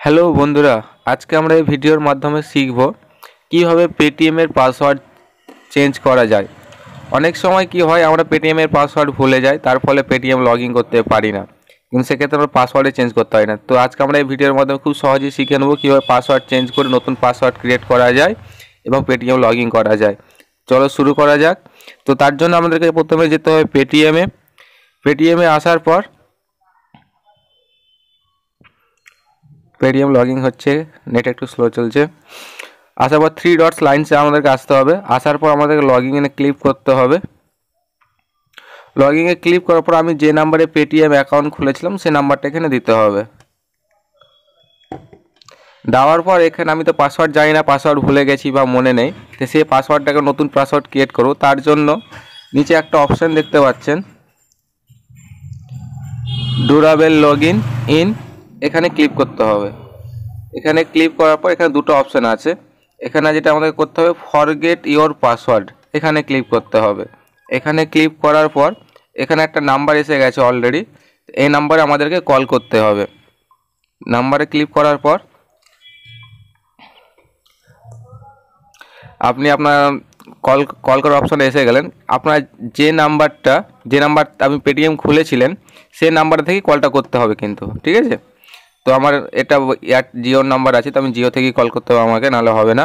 Hello বন্ধুরা, আজকে আমরা এই ভিডিওর মাধ্যমে শিখব কিভাবে পেটিএমের পাসওয়ার্ড চেঞ্জ করা যায়। অনেক সময় কি হয়, আমরা পেটিএমের পাসওয়ার্ড ভুলে যাই, তার ফলে পেটিএম লগ ইন করতে পারি না, কিন্তু সেক্ষেত্রে আমরা পাসওয়ার্ডে চেঞ্জ করতে হয় না। তো আজকে আমরা এই ভিডিওর মাধ্যমে খুব সহজেই শিখে নেব কীভাবে পাসওয়ার্ড চেঞ্জ করে নতুন পাসওয়ার্ড ক্রিয়েট করা যায় এবং পেটিএম লগ ইন করা যায়। চলো শুরু করা যাক। তো তার জন্য আমাদেরকে প্রথমে যেতে হবে পেটিএমে আসার পর পেটিএম লগইন হচ্ছে, নেট একটু স্লো চলছে। আসার পর থ্রি ডটস লাইনসে আমাদেরকে আসতে হবে। আসার পর আমাদেরকে লগইনে ক্লিক করতে হবে। লগইনে ক্লিক করার পর আমি যে নাম্বারে পেটিএম অ্যাকাউন্ট খুলেছিলাম সেই নাম্বারটা এখানে দিতে হবে। দেওয়ার পর এখানে আমি তো পাসওয়ার্ড জানি না, পাসওয়ার্ড ভুলে গেছি বা মনে নেই, তো সেই পাসওয়ার্ডটাকে নতুন পাসওয়ার্ড ক্রিয়েট করব। তার জন্য নিচে একটা অপশান দেখতে পাচ্ছেন, ডুরাবেল লগইন ইন, এখানে ক্লিক করতে হবে। এখানে ক্লিক করার পর এখানে দুটো অপশান আছে। এখানে যেটা আমাদের করতে হবে, ফরগেট ইওর পাসওয়ার্ড, এখানে ক্লিক করতে হবে। এখানে ক্লিক করার পর এখানে একটা নাম্বার এসে গেছে অলরেডি, এই নাম্বারে আমাদেরকে কল করতে হবে। নাম্বারে ক্লিক করার পর আপনি আপনার কল করার অপশানে এসে গেলেন। আপনার যে নাম্বার আপনি পেটিএম খুলেছিলেন সেই নাম্বার থেকেই কলটা করতে হবে কিন্তু, ঠিক আছে? তো আমার এটা জিওর নাম্বার আছে, তো আমি জিও থেকেই কল করতে হবে আমাকে, নাহলে হবে না।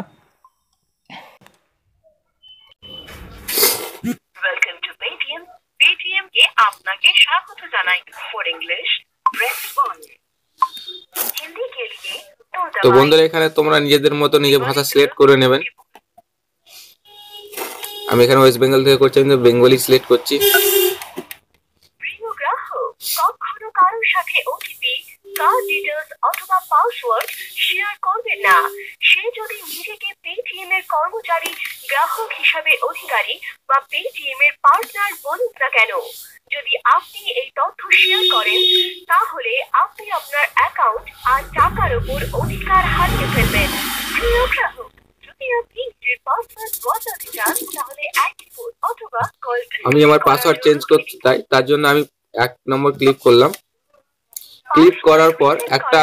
Welcome to Paytm. পেটিএম কে আপনাকে স্বাগত জানাই। ফর ইংলিশ প্রেস 1, হিন্দি কে লিয়ে তো বন্ধুরা, এখানে তোমরা নিজেদের মতো নিজের ভাষা সিলেক্ট করে নেবেন। আমি এখানে ওয়েস্ট বেঙ্গল থেকে করছি, আমি বেঙ্গলি সিলেক্ট করছি। প্রিয় গ্রাহক, কখনো কারোর সাথে ওটিপি, কার্ড ডিটেইলস অথবা পাসওয়ার্ড শেয়ার করবেন না। সে যদি নিজেকে পেটিএম এর কর্মচারী, গ্রাহক হিসাবে অধিকারী বা পেটিএম এর পার্টনার বলুন না কেন, যদি আপনি এই তথ্য শেয়ার করেন তাহলে আপনি আপনার অ্যাকাউন্ট আর টাকার উপর অধিকার হারিয়ে ফেলবেন। প্রিয় গ্রাহক, যদি আপনি নিজের পাসওয়ার্ড বদলাতে চান তাহলে অ্যাক্টিভ অথবা কল। আমি আমার পাসওয়ার্ড চেঞ্জ করতে চাই, তার জন্য আমি 1 নম্বর ক্লিক করলাম। ক্লিক করার পর একটা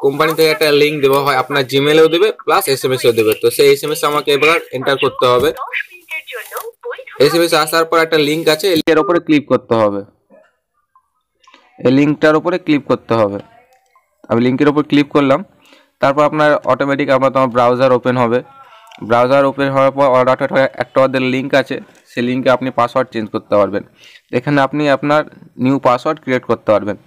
কোম্পানি থেকে একটা লিঙ্ক দেওয়া হয়, আপনার জিমেলেও দেবে প্লাস এসএমএসও দেবে। তো সেই এসএমএস আমাকে এবার এন্টার করতে হবে। এসএমএস আসার পর একটা লিঙ্ক আছে, এর উপরে ক্লিক করতে হবে। এই লিঙ্কটার উপরে ক্লিক করতে হবে। আমি লিঙ্কের উপর ক্লিক করলাম। তারপর আপনার অটোমেটিক তোমার ব্রাউজার ওপেন হবে। ব্রাউজার ওপেন হওয়ার পর একটা ওদের লিঙ্ক আছে, সেই লিঙ্কে আপনি পাসওয়ার্ড চেঞ্জ করতে পারবেন। এখানে আপনি আপনার নিউ পাসওয়ার্ড ক্রিয়েট করতে পারবেন।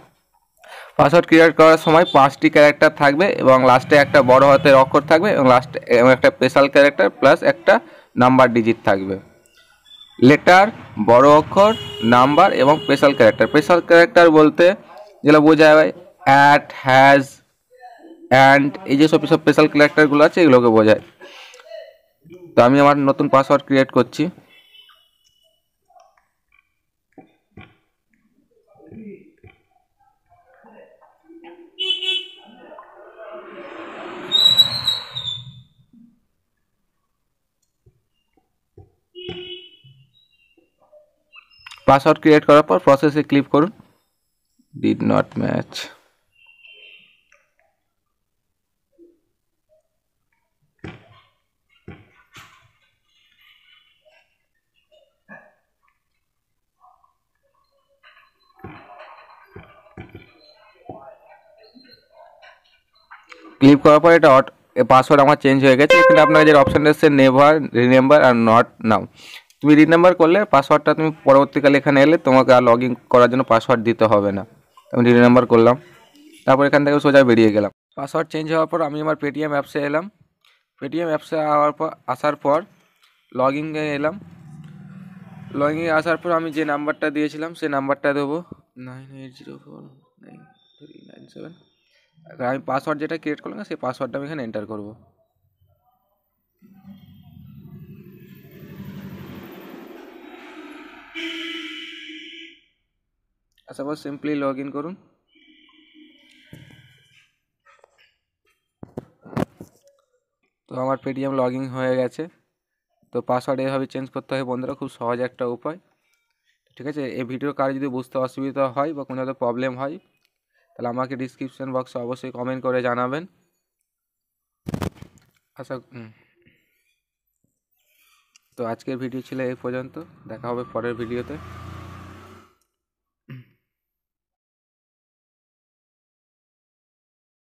পাসওয়ার্ড ক্রিয়েট করার সময় 5টি ক্যারেক্টার থাকবে এবং লাস্টে একটা বড় হাতের অক্ষর থাকবে এবং লাস্টে একটা স্পেশাল ক্যারেক্টার প্লাস একটা নাম্বার ডিজিট থাকবে। লেটার, বড় অক্ষর, নাম্বার এবং স্পেশাল ক্যারেক্টার। স্পেশাল ক্যারেক্টার বলতে যেটা বোঝায় অ্যাট, হ্যাজ, অ্যান্ড, এই যে সব স্পেশাল ক্যারেক্টারগুলো আছে এগুলোকে বোঝায়। তো আমি আমার নতুন পাসওয়ার্ড ক্রিয়েট করছি। পাসওয়ার্ড ক্রিয়েট করার পর প্রসেসে ক্লিক করুন। Did not match. ক্লিক করার পর এটা পাসওয়ার্ড আমার চেঞ্জ হয়ে গেছে। এখানে আপনার যে অপশান এসেছে never remember are not now, তুমি রিমেম্বার করলে পাসওয়ার্ডটা তুমি পরবর্তীকালে এখানে এলে তোমাকে আর লগ ইন করার জন্য পাসওয়ার্ড দিতে হবে না। আমি রিমেম্বার করলাম, তারপর এখান থেকে সোজা বেরিয়ে গেলাম। পাসওয়ার্ড চেঞ্জ হওয়ার পর আমি আমার পেটিএম অ্যাপসে এলাম। পেটিএম অ্যাপসে আসার পর লগ ইনে এলাম। লগ ইনে আসার পর আমি যে নাম্বারটা দিয়েছিলাম সেই নাম্বারটা দেবো, 98049397। আমি পাসওয়ার্ড যেটা ক্রিয়েট করলাম সেই পাসওয়ার্ডটা আমি এখানে এন্টার করব। আসার পর সিম্পলি লগ ইন করুন। তো আমার পেটিএম লগ ইন হয়ে গেছে। তো পাসওয়ার্ড এভাবে চেঞ্জ করতে হয় বন্ধুরা, খুব সহজ একটা উপায়, ঠিক আছে? এই ভিডিও কার যদি বুঝতে অসুবিধা হয় বা কোনো প্রবলেম হয় তাহলে আমাকে ডিসক্রিপশন বক্সে অবশ্যই কমেন্ট করে জানাবেন। আশা তো আজকের ভিডিও ছিল এই পর্যন্ত, দেখা হবে পরের ভিডিওতে।